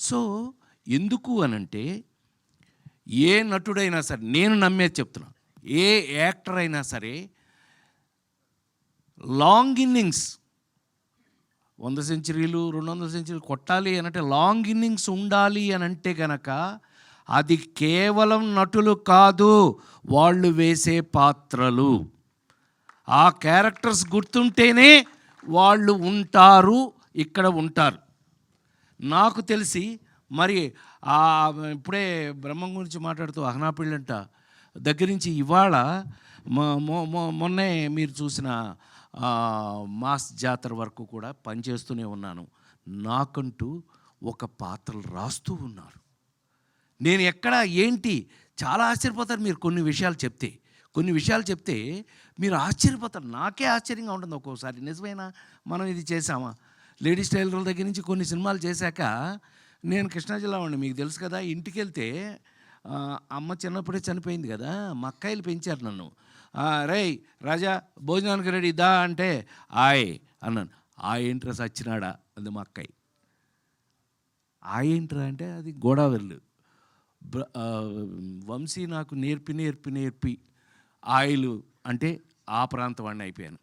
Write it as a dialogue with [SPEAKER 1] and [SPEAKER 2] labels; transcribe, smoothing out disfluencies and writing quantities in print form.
[SPEAKER 1] So ఎందుకు అనంటే ఏ నటుడైనా సరే, నేను నమ్మేది చెప్తున్నా, ఏ యాక్టర్ అయినా సరే లాంగ్ ఇన్నింగ్స్ 100 సెంచరీలు 200 సెంచరీలు కొట్టాలి అనంటే లాంగ్ ఇన్నింగ్స్ ఉండాలి అనంటే గనక అది కేవలం నటులు కాదు, వాళ్ళు వేసే పాత్రలు, ఆ క్యారెక్టర్స్ గుర్తుంటేనే వాళ్ళు ఉంటారు, ఇక్కడ ఉంటారు. నాకు తెలిసి మరి ఇప్పుడే బ్రహ్మం గురించి మాట్లాడుతూ అహనా పెళ్ళంట దగ్గర నుంచి ఇవాళ మొన్నే మీరు చూసిన మాస్ జాతర వరకు కూడా పనిచేస్తూనే ఉన్నాను. నాకంటూ ఒక పాత్రలు రాస్తూ ఉన్నారు. నేను ఎక్కడ ఏంటి చాలా ఆశ్చర్యపోతారు మీరు కొన్ని విషయాలు చెప్తే మీరు ఆశ్చర్యపోతారు. నాకే ఆశ్చర్యంగా ఉంటుంది ఒక్కోసారి. నిజమేనా, మనం ఇది చేసామా? లేడీస్ టైలర్ల దగ్గర నుంచి కొన్ని సినిమాలు చేశాక, నేను కృష్ణా జిల్లా వాడిని, మీకు తెలుసు కదా. ఇంటికి వెళ్తే అమ్మ చిన్నప్పుడే చనిపోయింది కదా, మా అక్కాయిలు పెంచారు నన్ను. రేయ్ రాజా భోజనానికి రెడీ దా అంటే ఆయ్ అన్నాను. ఏంట్రా సచ్చినాడా అంది మా అక్కాయి. ఏంట్రా అంటే అది గోదావరిలు. వంశీ నాకు నేర్పి ఆయిల్ అంటే ఆ ప్రాంతం వాడిని అయిపోయాను.